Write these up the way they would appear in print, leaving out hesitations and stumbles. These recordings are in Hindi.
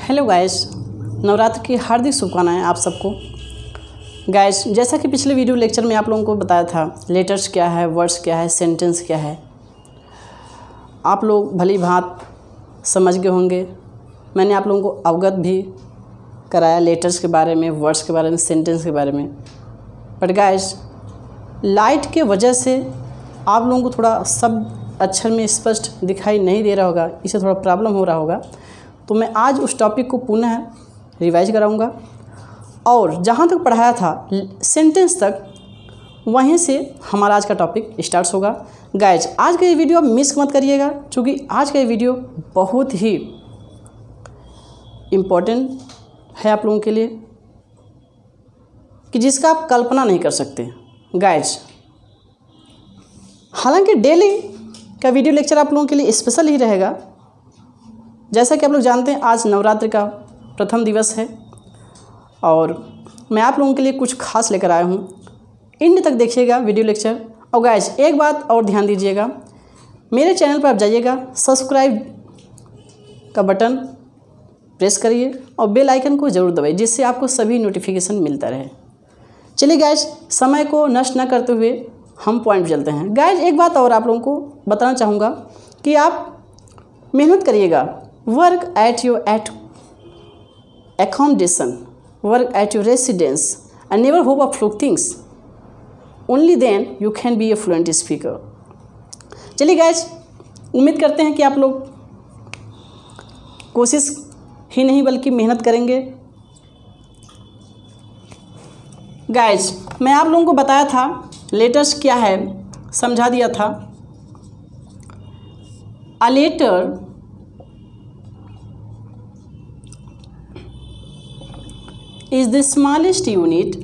हेलो गाइस, नवरात्र की हार्दिक शुभकामनाएं आप सबको। गाइस, जैसा कि पिछले वीडियो लेक्चर में आप लोगों को बताया था, लेटर्स क्या है, वर्ड्स क्या है, सेंटेंस क्या है, आप लोग भली भांत समझ गए होंगे। मैंने आप लोगों को अवगत भी कराया लेटर्स के बारे में, वर्ड्स के बारे में, सेंटेंस के बारे में। बट गाइस, लाइट के वजह से आप लोगों को थोड़ा सब अक्षर में स्पष्ट दिखाई नहीं दे रहा होगा, इसे थोड़ा प्रॉब्लम हो रहा होगा। तो मैं आज उस टॉपिक को पुनः रिवाइज कराऊंगा और जहाँ तक पढ़ाया था सेंटेंस तक, वहीं से हमारा आज का टॉपिक स्टार्ट होगा। गाइज, आज का ये वीडियो आप मिस मत करिएगा, क्योंकि आज का ये वीडियो बहुत ही इम्पोर्टेंट है आप लोगों के लिए, कि जिसका आप कल्पना नहीं कर सकते। गाइज, हालांकि डेली का वीडियो लेक्चर आप लोगों के लिए स्पेशल ही रहेगा। जैसा कि आप लोग जानते हैं, आज नवरात्र का प्रथम दिवस है और मैं आप लोगों के लिए कुछ खास लेकर आया हूँ। एंड तक देखिएगा वीडियो लेक्चर। और गाइज, एक बात और ध्यान दीजिएगा, मेरे चैनल पर आप जाइएगा, सब्सक्राइब का बटन प्रेस करिए और बेल आइकन को ज़रूर दबाइए, जिससे आपको सभी नोटिफिकेशन मिलता रहे। चलिए गाइज, समय को नष्ट न करते हुए हम पॉइंट पर चलते हैं। गाइज, एक बात और आप लोगों को बताना चाहूँगा कि आप मेहनत करिएगा। Work at your accommodation, work at your residence, and never hope of fluke things. Only then you can be a fluent speaker. चलिए गाइज, उम्मीद करते हैं कि आप लोग कोशिश ही नहीं बल्कि मेहनत करेंगे। गाइज, मैं आप लोगों को बताया था लेटर्स क्या है, समझा दिया था। A letter is the smallest unit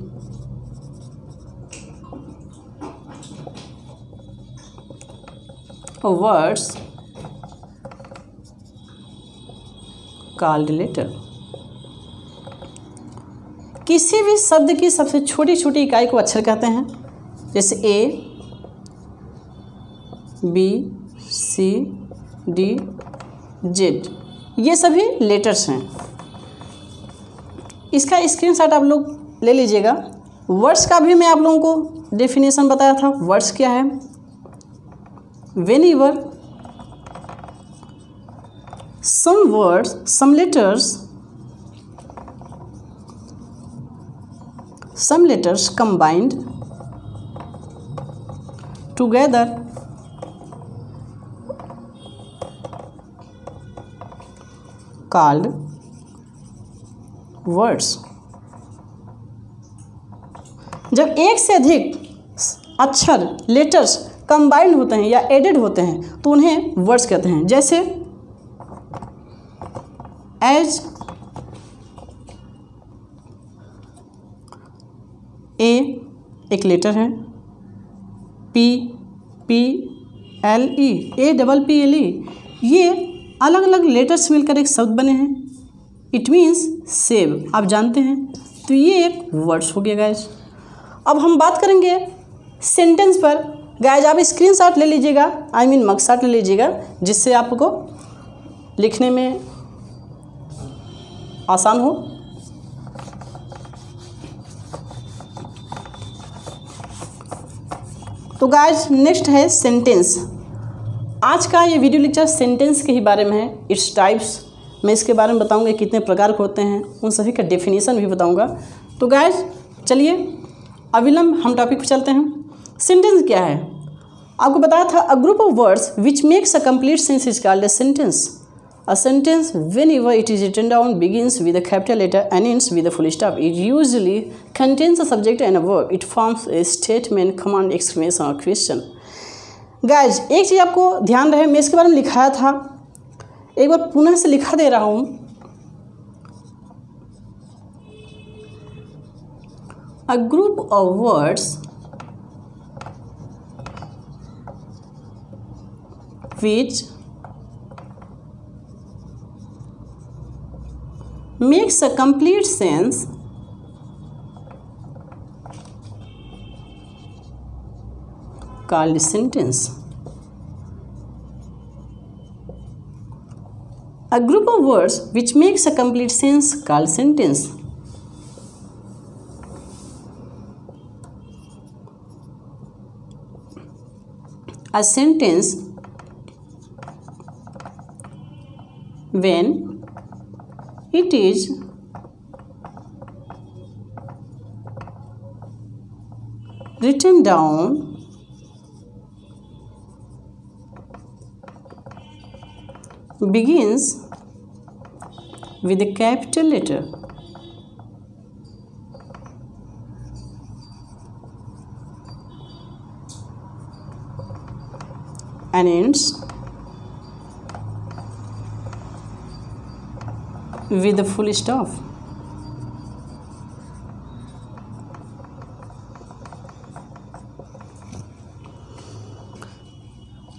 of words called letter. किसी भी शब्द की सबसे छोटी छोटी इकाई को अक्षर कहते हैं, जैसे A, B, C, D, Z, ये सभी लेटर्स हैं। इसका स्क्रीनशॉट आप लोग ले लीजिएगा। वर्ड्स का भी मैं आप लोगों को डेफिनेशन बताया था। वर्ड्स क्या है? whenever some words, some letters combined together called words. जब एक से अधिक अक्षर, लेटर्स कंबाइंड होते हैं या एडेड होते हैं तो उन्हें वर्ड्स कहते हैं। जैसे एज, ए एक लेटर है, P, P L E, A double P L E, ये अलग अलग लेटर्स मिलकर एक शब्द बने हैं। इट मीन्स सेव, आप जानते हैं। तो ये एक वर्ड्स हो गया गाइज। अब हम बात करेंगे सेंटेंस पर। गाइज, आप स्क्रीनशॉट ले लीजिएगा, मगशॉट ले लीजिएगा, जिससे आपको लिखने में आसान हो। तो गाइज, नेक्स्ट है सेंटेंस। आज का ये वीडियो लेक्चर सेंटेंस के ही बारे में है। इट्स टाइप्स, मैं इसके बारे में बताऊंगा कितने प्रकार के होते हैं, उन सभी का डेफिनेशन भी बताऊंगा। तो गाइज, चलिए अविलंब हम टॉपिक पर चलते हैं। सेंटेंस क्या है? आपको बताया था, a group of words which makes a complete sense is called a sentence. A sentence whenever it is written down begins with a capital letter and ends with a full stop. It usually contains a subject and a verb. It forms a statement, command, exclamation और क्वेश्चन। गाइज, एक चीज़ आपको ध्यान रहे, मैं इसके बारे में लिखाया था, एक बार पुनः से लिखा दे रहा हूं। अ group of words which makes a complete sense called sentence. A group of words which makes a complete sense called sentence. A sentence when it is written down begins with a capital letter and ends with a full stop.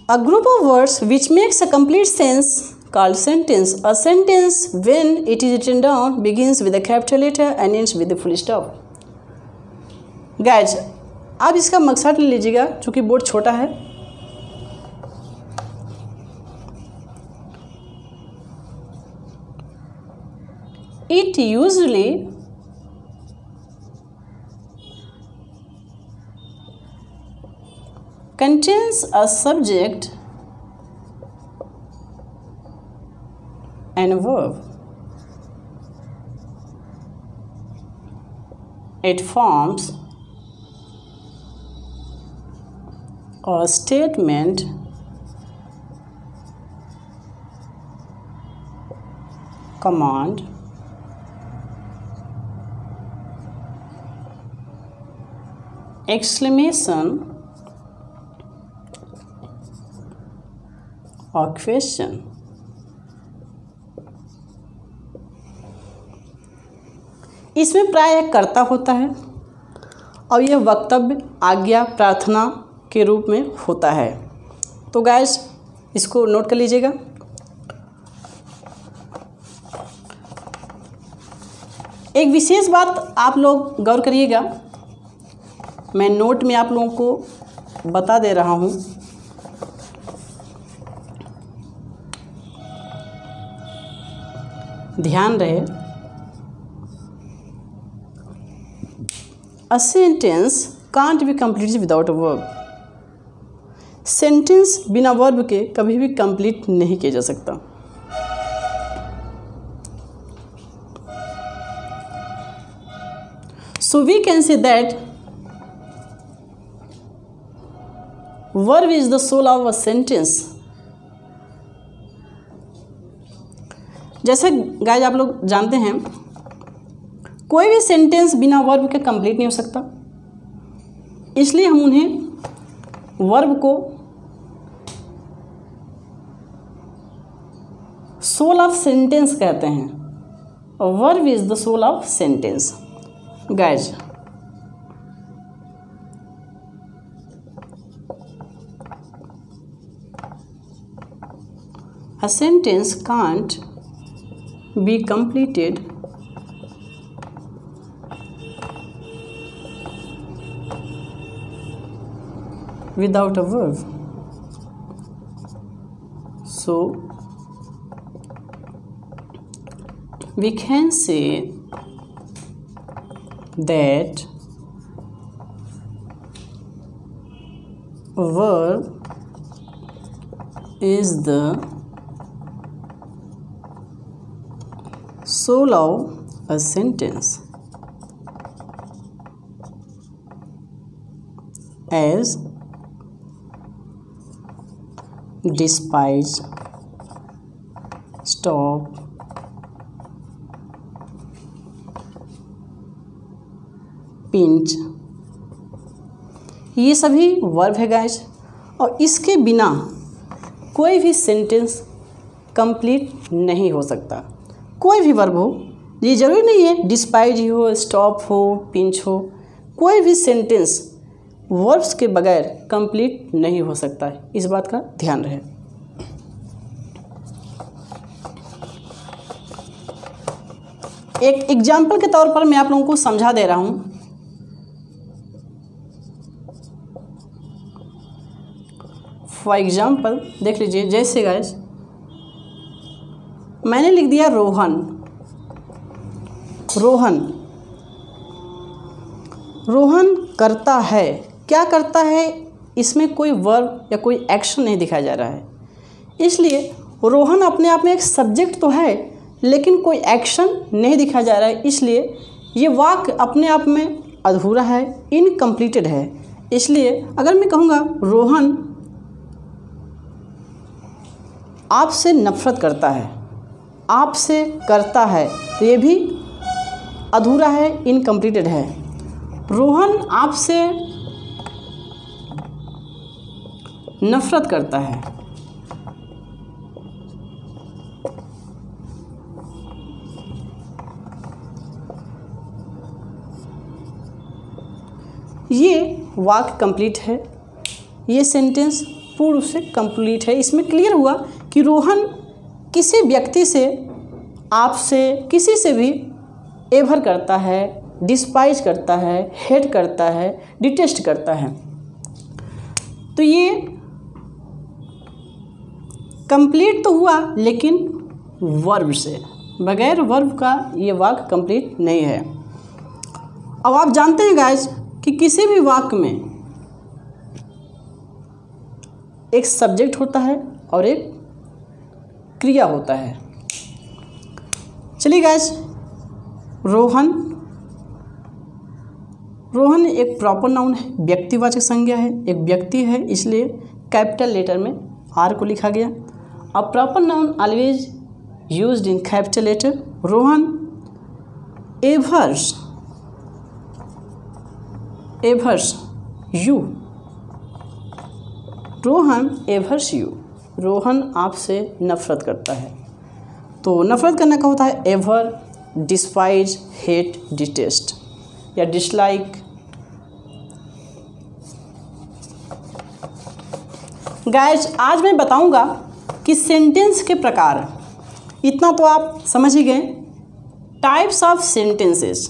A group of words which makes a complete sense called sentence. A sentence when it is written down begins with a capital letter and ends with a full stop. Guys आप इसका मकसद ले लीजिएगा चूँकि बोर्ड छोटा है. It usually contains a subject and a verb. It forms a statement command exclamation or question. इसमें प्रायः कर्ता होता है और यह वक्तव्य, आज्ञा, प्रार्थना के रूप में होता है. तो गाइस इसको नोट कर लीजिएगा. एक विशेष बात आप लोग गौर करिएगा, मैं नोट में आप लोगों को बता दे रहा हूँ. ध्यान रहे, a sentence can't be completed without a verb. Sentence बिना वर्ब के कभी भी कंप्लीट नहीं किया जा सकता. So we can say that verb is the soul of a sentence. जैसे गाइस आप लोग जानते हैं कोई भी सेंटेंस बिना वर्ब के कंप्लीट नहीं हो सकता, इसलिए हम उन्हें वर्ब को सोल ऑफ सेंटेंस कहते हैं. Verb is the soul of sentence. Guys a sentence can't be completed without a verb. So we can say that verb is the soul of a sentence, as despise, stop, pinch, ये सभी वर्ब है गाइस. और इसके बिना कोई भी सेंटेंस कंप्लीट नहीं हो सकता. कोई भी वर्ब हो, ये ज़रूरी नहीं है डिस्पाइज हो, स्टॉप हो, पिंच हो, कोई भी सेंटेंस वर्ब्स के बगैर कंप्लीट नहीं हो सकता है. इस बात का ध्यान रहे. एक एग्जाम्पल के तौर पर मैं आप लोगों को समझा दे रहा हूँ. फॉर एग्जाम्पल देख लीजिए, जैसे गाइस मैंने लिख दिया रोहन। रोहन, रोहन करता है। क्या करता है? इसमें कोई वर्ब या कोई एक्शन नहीं दिखाया जा रहा है, इसलिए रोहन अपने आप में एक सब्जेक्ट तो है लेकिन कोई एक्शन नहीं दिखाया जा रहा है, इसलिए ये वाक्य अपने आप में अधूरा है, इनकम्प्लीटेड है। इसलिए अगर मैं कहूँगा रोहन आपसे नफरत करता है, आपसे करता है, तो ये भी अधूरा है, इनकम्प्लीटेड है। रोहन आपसे नफरत करता है। ये वाक्य कंप्लीट है, ये सेंटेंस पूर्ण रूप से कंप्लीट है। इसमें क्लियर हुआ कि रोहन किसी व्यक्ति से, आपसे, किसी से भी एवर करता है, डिस्पाइज करता है, हेट करता है, डिटेस्ट करता है। तो ये कंप्लीट तो हुआ लेकिन वर्ब से, बगैर वर्ब का ये वाक्य कंप्लीट नहीं है। अब आप जानते हैं गाइस कि किसी भी वाक्य में एक सब्जेक्ट होता है और एक क्रिया होता है। चलिए गाइस, रोहन, रोहन एक प्रॉपर नाउन है, व्यक्तिवाचक संज्ञा है, एक व्यक्ति है, इसलिए कैपिटल लेटर में आर को लिखा गया। अब proper noun always used in capital letter. Rohan abhors, abhors you, Rohan abhors you, Rohan आपसे नफरत करता है। तो नफरत करने का होता है एवर, डिस्पाइज, हेट, डिटेस्ट या डिसलाइक। गाइस, आज मैं बताऊंगा कि सेंटेंस के प्रकार, इतना तो आप समझ ही गए। Types of sentences.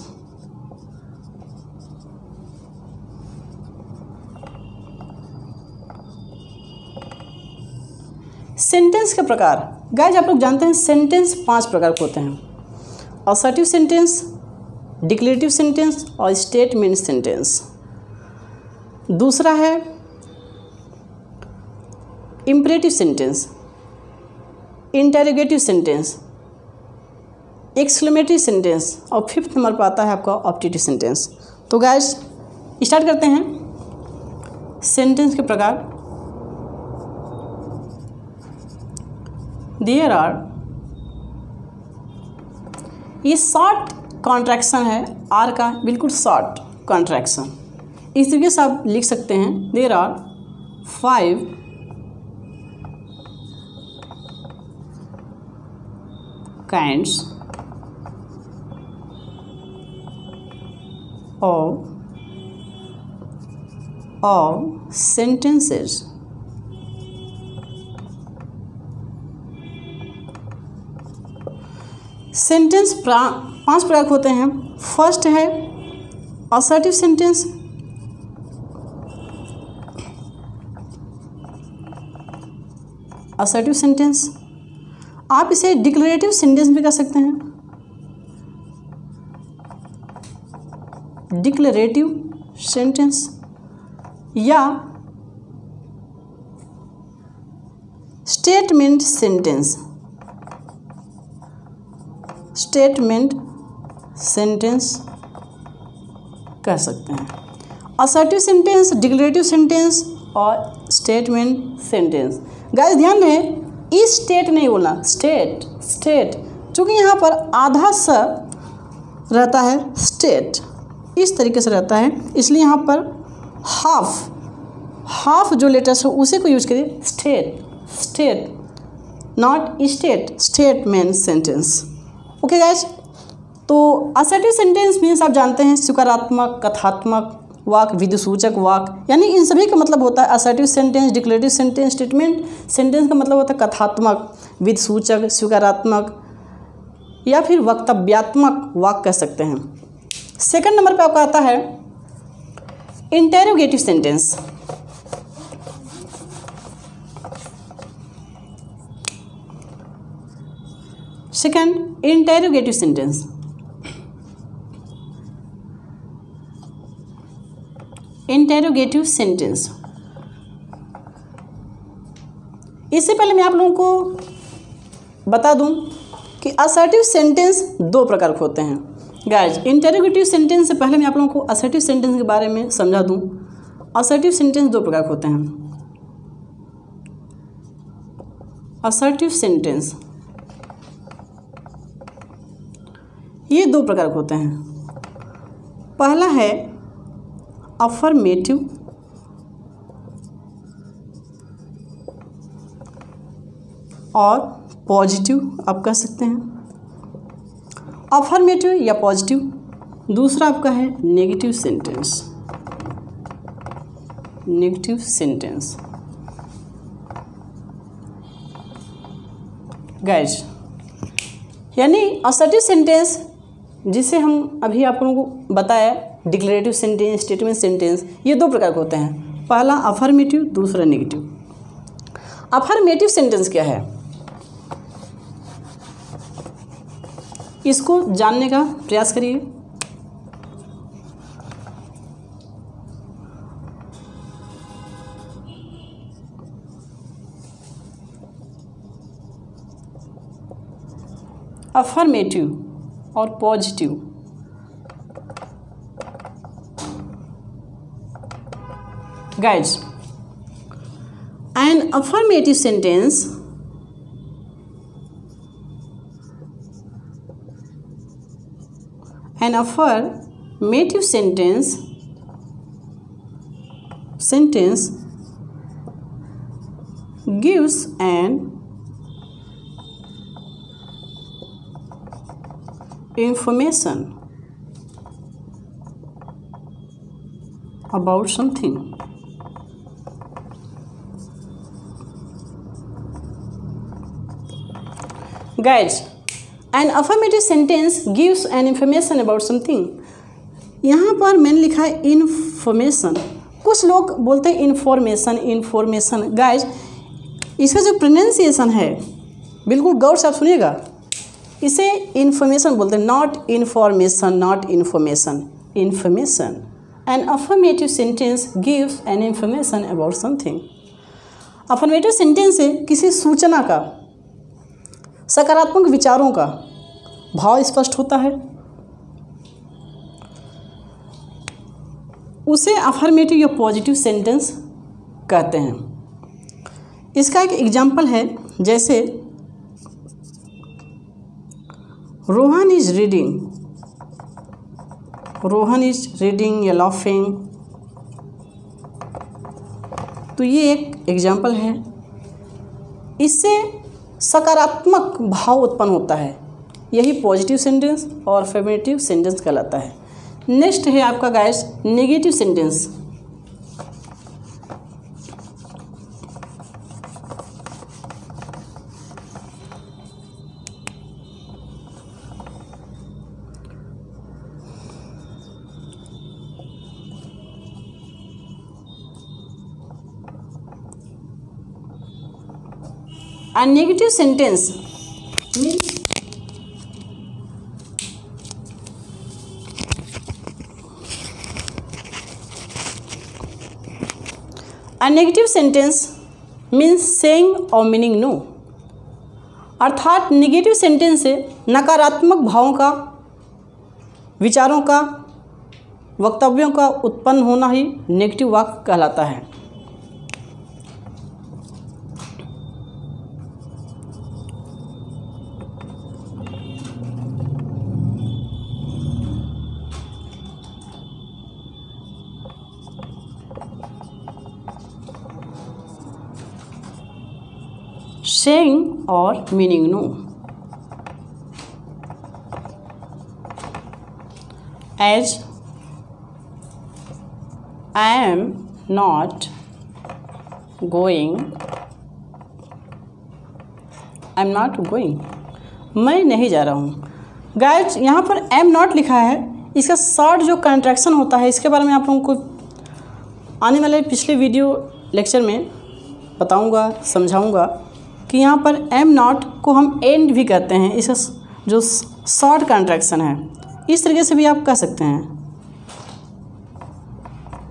सेंटेंस के प्रकार, गाइस आप लोग जानते हैं सेंटेंस 5 प्रकार के होते हैं। असर्टिव सेंटेंस, डिक्लेरेटिव सेंटेंस और स्टेटमेंट सेंटेंस। दूसरा है imperative sentence, interrogative sentence, exclamatory sentence और 5th नंबर पर आता है आपका ऑप्टेटिव सेंटेंस। तो गाइस स्टार्ट करते हैं सेंटेंस के प्रकार। देयर आर, ये शॉर्ट कॉन्ट्रैक्शन है, आर का बिल्कुल शॉर्ट कॉन्ट्रैक्शन। इस तरीके से आप लिख सकते हैं, there are 5 kinds of sentences। Sentence 5 प्रकार के होते हैं। फर्स्ट है असर्टिव सेंटेंस, असर्टिव सेंटेंस। आप इसे डिक्लेरेटिव सेंटेंस भी कर सकते हैं, डिक्लेरेटिव सेंटेंस, या स्टेटमेंट सेंटेंस, स्टेटमेंट सेंटेंस कह सकते हैं। असर्टिव सेंटेंस, डिक्लेरेटिव सेंटेंस और स्टेटमेंट सेंटेंस। गाइस ध्यान रहे, इस स्टेट नहीं बोलना, स्टेट, स्टेट, चूँकि यहाँ पर आधा स रहता है, स्टेट इस तरीके से रहता है, इसलिए यहाँ पर हाफ जो लेटर्स है उसे को यूज करिए, state, state, not state, statement sentence. Okay guys, तो असर्टिव सेंटेंस मीन्स आप जानते हैं सकारात्मक, कथात्मक वाक्य, विधिसूचक वाक्य, यानी इन सभी का मतलब होता है assertive sentence, declarative sentence, statement sentence का मतलब होता है कथात्मक, विधिसूचक, स्वीकारात्मक या फिर वक्तव्यात्मक वाक्य कह सकते हैं। सेकंड नंबर पे आपका आता है interrogative sentence. Second, interrogative sentence. Interrogative sentence, इससे पहले मैं आप लोगों को बता दूं कि असर्टिव सेंटेंस दो प्रकार के होते हैं। गाइज, इंटेरोगेटिव सेंटेंस से पहले मैं आप लोगों को असर्टिव सेंटेंस के बारे में समझा दूं। असर्टिव सेंटेंस दो प्रकार के होते हैं। असर्टिव सेंटेंस ये दो प्रकार के होते हैं। पहला है अफर्मेटिव और पॉजिटिव आप कह सकते हैं। अफर्मेटिव या पॉजिटिव। दूसरा आपका है negative sentence. Negative sentence. Guys, यानी असर्टिव सेंटेंस जिसे हम अभी आप लोगों को बताया, डिक्लेरेटिव सेंटेंस, स्टेटमेंट सेंटेंस, ये दो प्रकार के होते हैं। पहला अफर्मेटिव, दूसरा नेगेटिव। अफर्मेटिव सेंटेंस क्या है, इसको जानने का प्रयास करिए। अफर्मेटिव और positive. Guys, an affirmative sentence an affirmative sentence gives an information about something. Guys, an affirmative sentence gives an information about something. यहाँ पर मैंने लिखा है इन्फॉर्मेशन, कुछ लोग बोलते हैं इन्फॉर्मेशन, इन्फॉर्मेशन। गाइज, इसका जो प्रोनाउंसिएशन है बिल्कुल गौर से आप सुनिएगा, इसे इन्फॉर्मेशन बोलते हैं, not information, not information, information. An affirmative sentence gives an information about something. Affirmative sentence से किसी सूचना का, सकारात्मक विचारों का भाव स्पष्ट होता है, उसे अफर्मेटिव या पॉजिटिव सेंटेंस कहते हैं। इसका एक एग्जाम्पल है, जैसे Rohan is reading, Rohan is reading या लाफिंग, तो ये एक एग्जाम्पल है। इससे सकारात्मक भाव उत्पन्न होता है, यही पॉजिटिव सेंटेंस और अफर्मेटिव सेंटेंस कहलाता है। नेक्स्ट है आपका guys negative sentence. A negative sentence means a negative sentence means saying or meaning no। अर्थात नेगेटिव सेंटेंस से नकारात्मक भावों का, विचारों का, वक्तव्यों का उत्पन्न होना ही नेगेटिव वाक्य कहलाता है। saying or meaning no। As I am not going, I am not going, मैं नहीं जा रहा हूँ। गाइज, यहाँ पर I am not लिखा है, इसका शॉर्ट जो कंट्रैक्शन होता है इसके बारे में आप लोगों को आने वाले पिछले वीडियो लेक्चर में बताऊँगा, समझाऊँगा। कि यहाँ पर एम नॉट को हम एंड भी कहते हैं, इसे जो शॉर्ट कॉन्ट्रैक्शन है, इस तरीके से भी आप कह सकते हैं,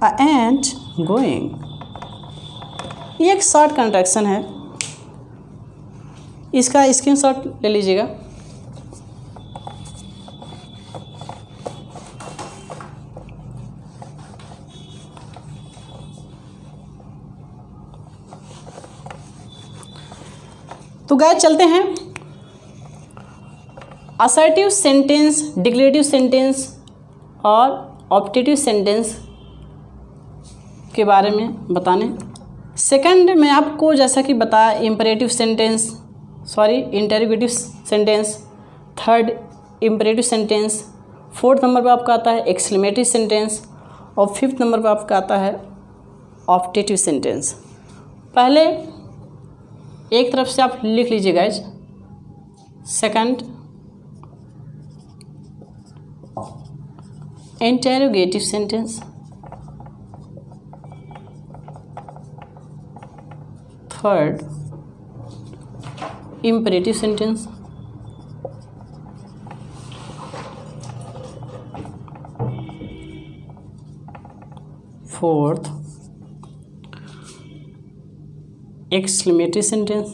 अ एंड गोइंग। ये एक शॉर्ट कॉन्ट्रैक्शन है, इसका स्क्रीनशॉट ले लीजिएगा। तो गाइस चलते हैं असर्टिव सेंटेंस, डिक्लेरेटिव सेंटेंस और ऑप्टेटिव सेंटेंस के बारे में बताने। सेकंड में आपको जैसा कि बताया imperative sentence, interrogative sentence, third imperative sentence, fourth number पर आपका आता है एक्सक्लेमेटरी सेंटेंस और फिफ्थ नंबर पर आपका आता है ऑप्टेटिव सेंटेंस। पहले एक तरफ से आप लिख लीजिए guys, second interrogative sentence, third imperative sentence, fourth exclamatory sentence,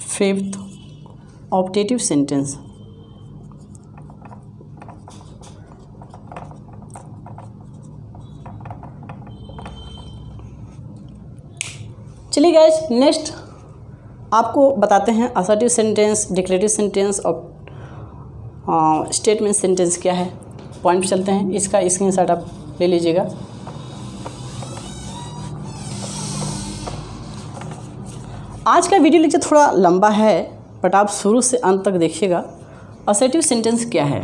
fifth optative sentence। चलिए गाइस नेक्स्ट आपको बताते हैं असर्टिव सेंटेंस, डिक्लेरेटिव सेंटेंस और स्टेटमेंट सेंटेंस क्या है। पॉइंट पे चलते हैं, इसका स्क्रीनशॉट आप ले लीजिएगा। आज का वीडियो लेक्चर थोड़ा लंबा है, बट आप शुरू से अंत तक देखिएगा। असर्टिव सेंटेंस क्या है?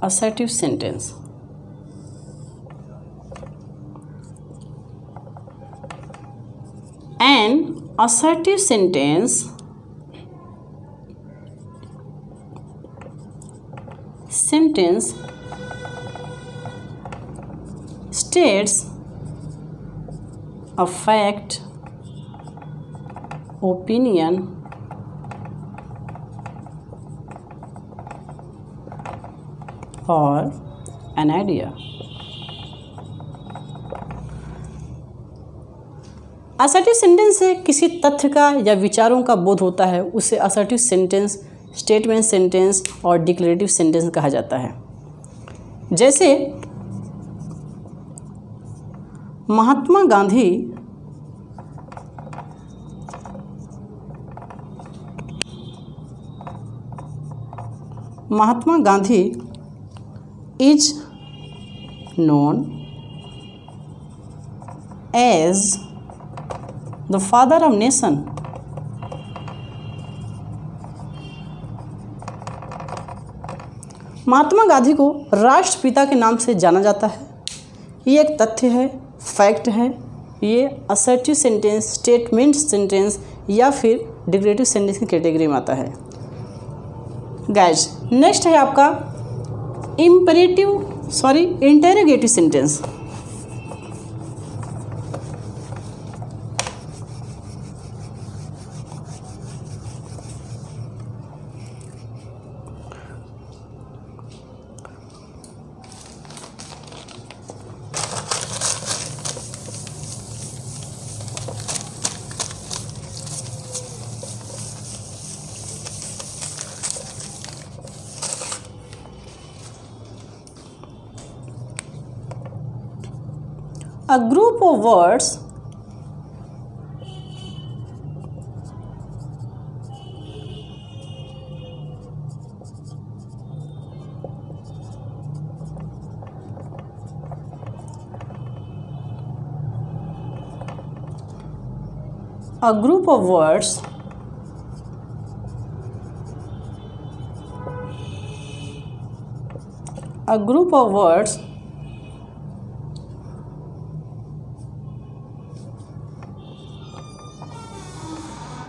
Assertive sentence An assertive sentence states a fact, opinion, or an idea। Assertive sentence से किसी तथ्य का या विचारों का बोध होता है, उसे असर्टिव सेंटेंस, स्टेटमेंट सेंटेंस और डिक्लेरेटिव सेंटेंस कहा जाता है। जैसे Mahatma Gandhi is known as the father of nation. Mahatma Gandhi को राष्ट्रपिता के नाम से जाना जाता है। ये एक तथ्य है, फैक्ट है। ये असर्टिव सेंटेंस, स्टेटमेंट सेंटेंस या फिर डिक्लेरेटिव सेंटेंस की कैटेगरी में आता है। गाइस नेक्स्ट है आपका interrogative sentence. A group of words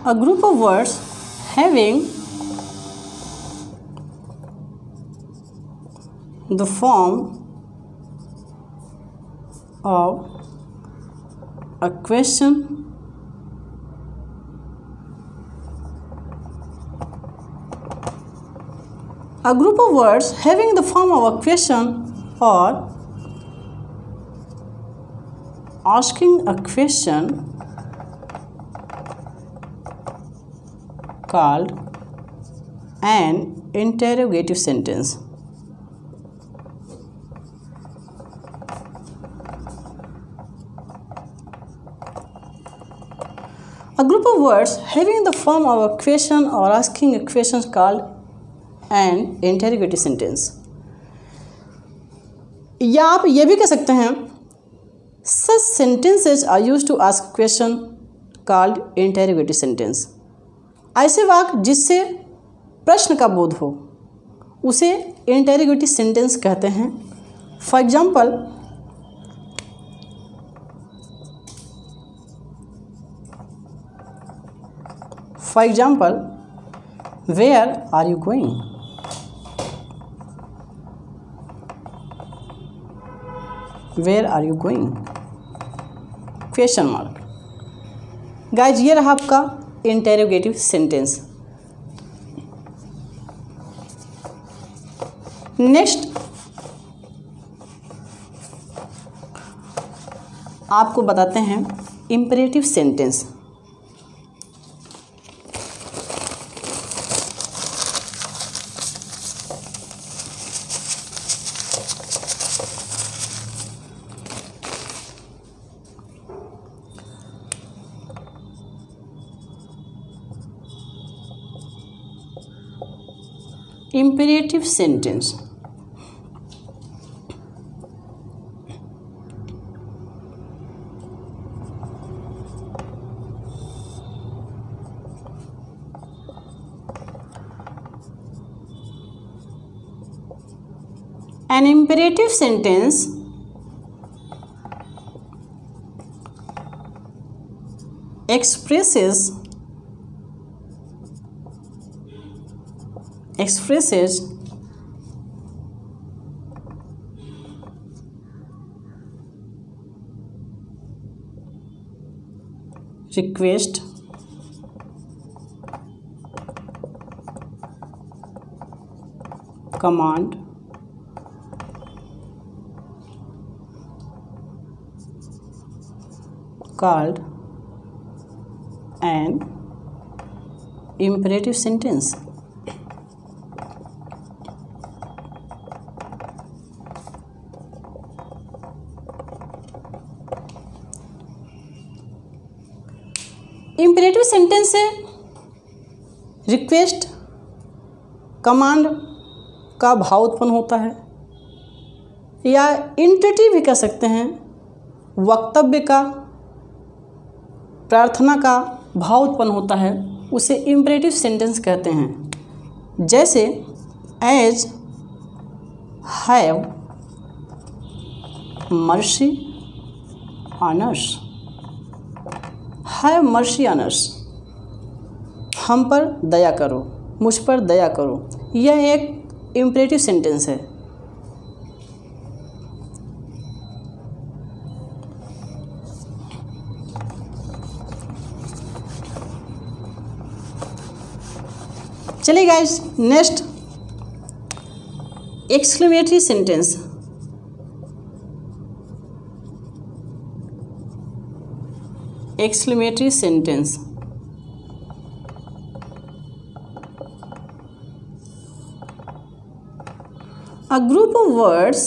A group of words having the form of a question a group of words having the form of a question or asking a question called an interrogative sentence. A group of words having the form of a question or asking a question is called an interrogative sentence. या आप ये भी कह सकते हैं such sentences are used to ask question called interrogative sentence. ऐसे वाक्य जिससे प्रश्न का बोध हो उसे इंटेरोगेटिव सेंटेंस कहते हैं. For example where are you going. Where are you going question mark. Guys ये रहा आपका इंटेरोगेटिव सेंटेंस. नेक्स्ट आपको बताते हैं imperative sentence. Imperative sentence. An imperative sentence expresses request, command, called an imperative sentence. Imperative sentence से रिक्वेस्ट कमांड का भाव उत्पन्न होता है या इंटरेटिव भी कह सकते हैं. वक्तव्य का प्रार्थना का भाव उत्पन्न होता है उसे इंपेरेटिव सेंटेंस कहते हैं. जैसे as have mercy on us. Have mercy on us हम पर दया करो, मुझ पर दया करो. यह एक इंपेरेटिव सेंटेंस है. चलिए guys next exclamatory sentence. Exclamatory sentence. A group of words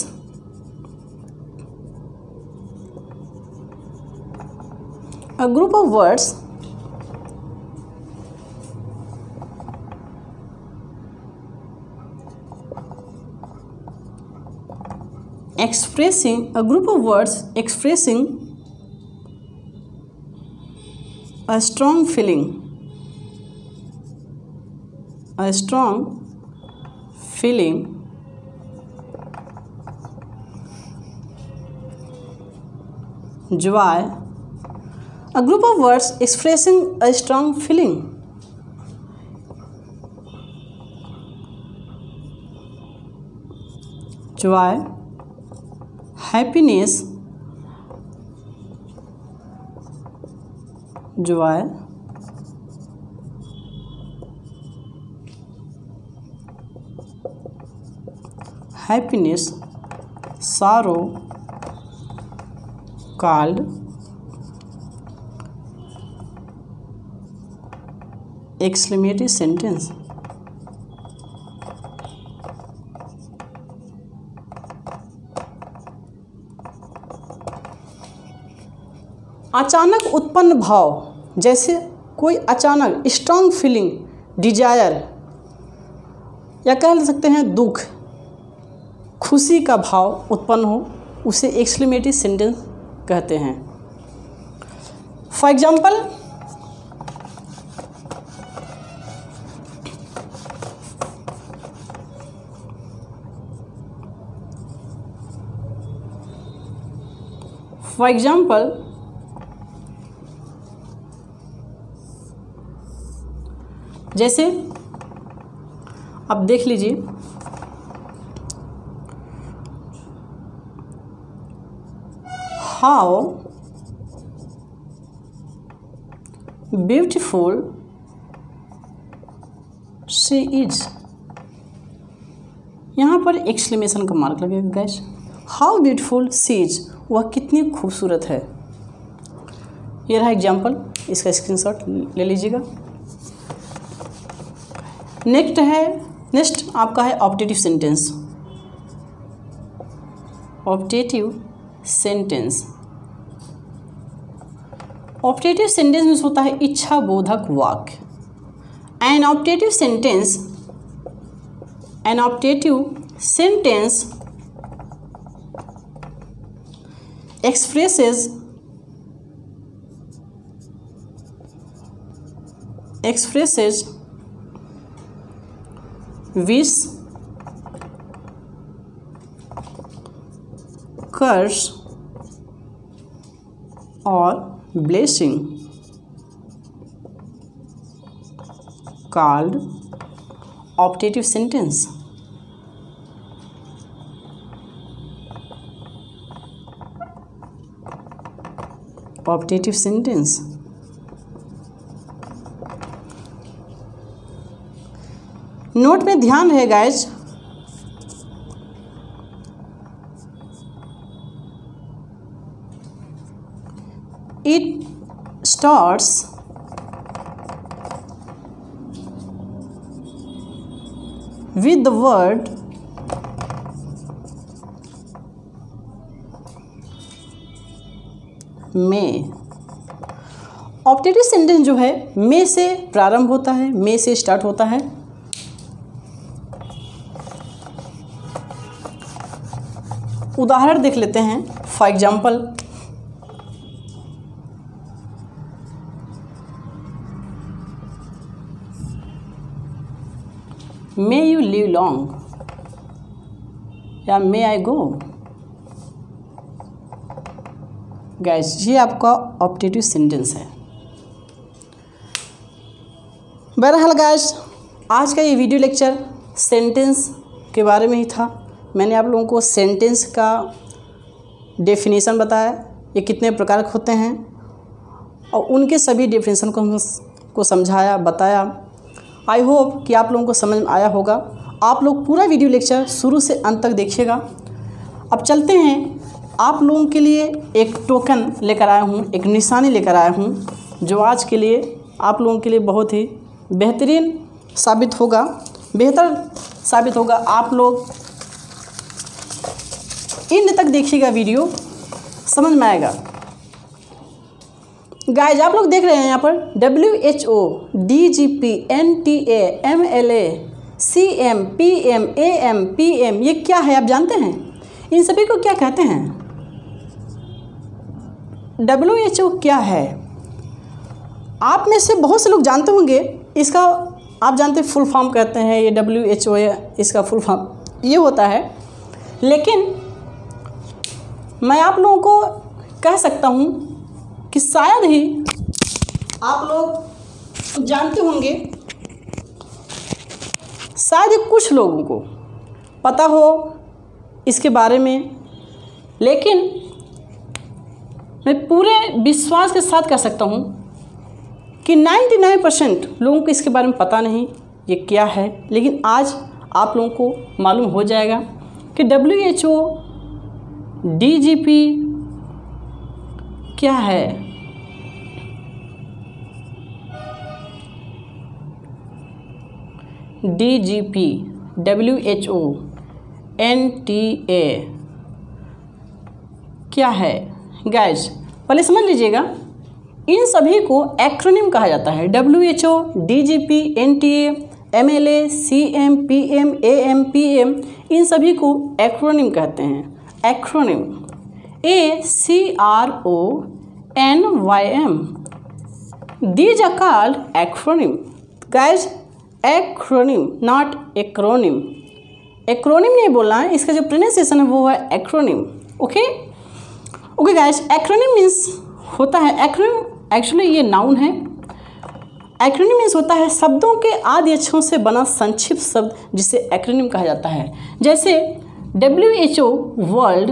expressing a strong feeling joy, A group of words expressing a strong feeling. Joy, happiness, joy, happiness, sorrow, called exclamatory sentence. अचानक उत्पन्न भाव, जैसे कोई अचानक स्ट्रॉन्ग फीलिंग, डिजायर, या कह सकते हैं दुख, खुशी का भाव उत्पन्न हो, उसे एक्सक्लेमेटरी सेंटेंस कहते हैं। फॉर एग्जाम्पल, जैसे अब देख लीजिए, हाउ ब्यूटीफुल शी इज। यहाँ पर एक्सक्लेमेशन का मार्क लगेगा gas. How beautiful she is, वह कितनी खूबसूरत है। ये रहा एग्जाम्पल, इसका स्क्रीनशॉट ले लीजिएगा। नेक्स्ट आपका है ऑप्टेटिव सेंटेंस। ऑप्टेटिव सेंटेंस में होता है इच्छा बोधक वाक्य। An optative sentence expresses wish, curse or blessing, called optative sentence. Optative sentence. Note में ध्यान रहे guys, it starts with the word may. Optative sentence जो है में से प्रारंभ होता है, में से स्टार्ट होता है। उदाहरण देख लेते हैं। For example, may you live long या मे आई गो। गाइस, ये आपका ऑप्टेटिव सेंटेंस है। बहरहाल गाइस, आज का ये वीडियो लेक्चर सेंटेंस के बारे में ही था। मैंने आप लोगों को सेंटेंस का डेफिनेशन बताया, ये कितने प्रकार के होते हैं, और उनके सभी डेफिनेशन को समझाया, बताया। आई होप कि आप लोगों को समझ में आया होगा। आप लोग पूरा वीडियो लेक्चर शुरू से अंत तक देखिएगा। अब चलते हैं, आप लोगों के लिए एक टोकन लेकर आया हूँ, एक निशानी लेकर आया हूँ, जो आज के लिए आप लोगों के लिए बहुत ही बेहतर साबित होगा। आप लोग इन तक देखिएगा, वीडियो समझ में आएगा। गाइज, आप लोग देख रहे हैं यहाँ पर WHO, DGP, NTA, MLA, CM, PM, AM, PM, ये क्या है आप जानते हैं? इन सभी को क्या कहते हैं? WHO क्या है? आप में से बहुत से लोग जानते होंगे। इसका आप जानते हैं फुल फॉर्म कहते हैं, ये WHO है, इसका फुल फॉर्म ये होता है। लेकिन मैं आप लोगों को कह सकता हूँ कि शायद ही आप लोग जानते होंगे, शायद ही कुछ लोगों को पता हो इसके बारे में, लेकिन मैं पूरे विश्वास के साथ कह सकता हूँ कि 99% लोगों को इसके बारे में पता नहीं ये क्या है। लेकिन आज आप लोगों को मालूम हो जाएगा कि WHO DGP क्या है। DGP, WHO, NTA क्या है गाइज, पहले समझ लीजिएगा। इन सभी को एक्रोनिम कहा जाता है। WHO, DGP, NTA, MLA, CM, PM, AM, PM, इन सभी को एक्रोनिम कहते हैं। Acronym ACRONYM, these are called acronym guys, acronym not acronym। Acronym नहीं बोलना है, इसका जो प्रोनाउंसिएशन है वो है acronym. Okay guys, acronym means होता है, एक्रोनिम एक्चुअली ये नाउन है। एक्रोनिम मीन्स होता है शब्दों के आदि अक्षरों से बना संक्षिप्त शब्द, जिसे एक्रोनिम कहा जाता है। जैसे WHO वर्ल्ड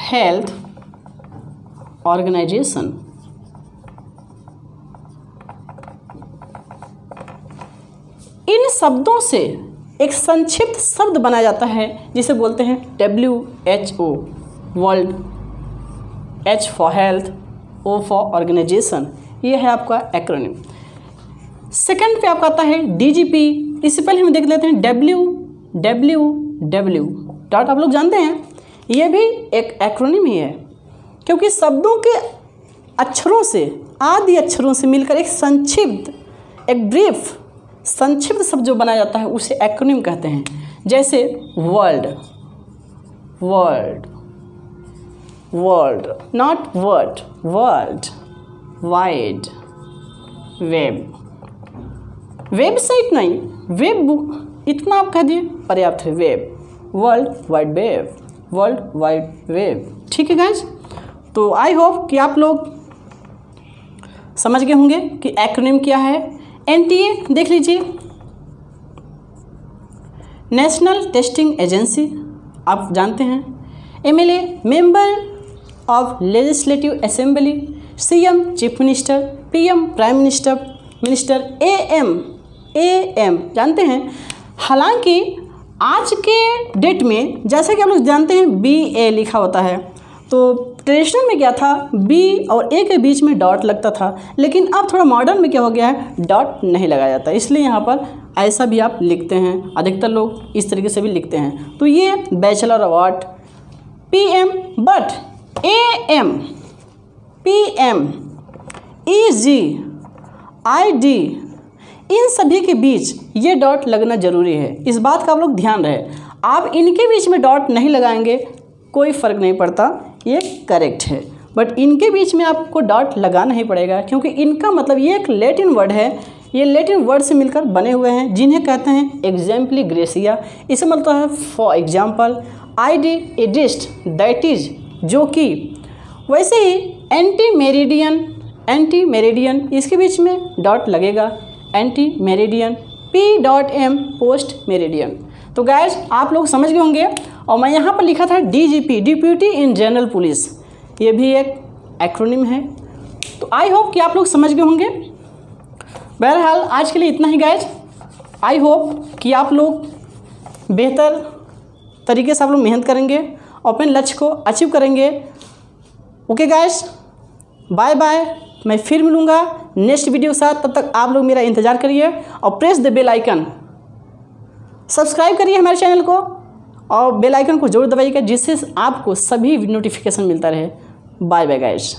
हेल्थ ऑर्गेनाइजेशन, इन शब्दों से एक संक्षिप्त शब्द बनाया जाता है जिसे बोलते हैं WHO world, H for health, O for organisation. ये है आपका एक्रोनिम। सेकंड पे आपका आता है DGP। इससे पहले हम देख लेते हैं WWW डॉट। आप लोग जानते हैं ये भी एक एक्रोनिम ही है, क्योंकि शब्दों के अक्षरों से, आदि अक्षरों से मिलकर एक संक्षिप्त, एक ब्रीफ संक्षिप्त शब्द जो बनाया जाता है उसे एक्रोनिम कहते हैं। जैसे world, world, world not word, world, wide, web, website नहीं, वेब बुक, इतना आप कह दिए पर्याप्त है। Web, world wide web, world wide web. ठीक है गाइज, तो आई होप कि आप लोग समझ गए होंगे कि एक्रोनिम क्या है। NTA देख लीजिए, नेशनल टेस्टिंग एजेंसी, आप जानते हैं। MLA member of legislative assembly, CM chief minister, PM prime minister, AM जानते हैं। हालांकि आज के डेट में जैसा कि आप लोग जानते हैं BA लिखा होता है, तो ट्रेडिशनल में क्या था, B और A के बीच में डॉट लगता था, लेकिन अब थोड़ा मॉडर्न में क्या हो गया है, डॉट नहीं लगाया जाता, इसलिए यहाँ पर ऐसा भी आप लिखते हैं। अधिकतर लोग इस तरीके से भी लिखते हैं। तो ये bachelor award, PM, but AM, PM, EG, ID, इन सभी के बीच ये डॉट लगना ज़रूरी है। इस बात का आप लोग ध्यान रहे। आप इनके बीच में डॉट नहीं लगाएंगे कोई फ़र्क नहीं पड़ता, ये करेक्ट है। बट इनके बीच में आपको डॉट लगाना ही पड़ेगा, क्योंकि इनका मतलब ये एक लैटिन वर्ड है। ये लैटिन वर्ड से मिलकर बने हुए हैं, जिन्हें कहते हैं एग्जाम्पली ग्रेसिया। इसे मतलब है फॉर एग्जाम्पल, ID एडिस्ट, दैट इज, जो कि। वैसे ही एंटी मेरिडियन, इसके बीच में डॉट लगेगा, anti meridian, P.M post meridian. तो गाइस आप लोग समझ गए होंगे। और मैं यहाँ पर लिखा था DGP, deputy in general police, ये भी एक एक्रोनिम है। तो आई होप कि आप लोग समझ गए होंगे। बहरहाल आज के लिए इतना ही गाइस। आई होप कि आप लोग बेहतर तरीके से आप लोग मेहनत करेंगे और अपने लक्ष्य को अचीव करेंगे। Okay guys, bye bye. मैं फिर मिलूँगा नेक्स्ट वीडियो के साथ। तब तक आप लोग मेरा इंतज़ार करिए और press the bell icon, subscribe करिए हमारे चैनल को और बेल आइकन को जरूर दबाइएगा, जिससे आपको सभी नोटिफिकेशन मिलता रहे। Bye bye guys.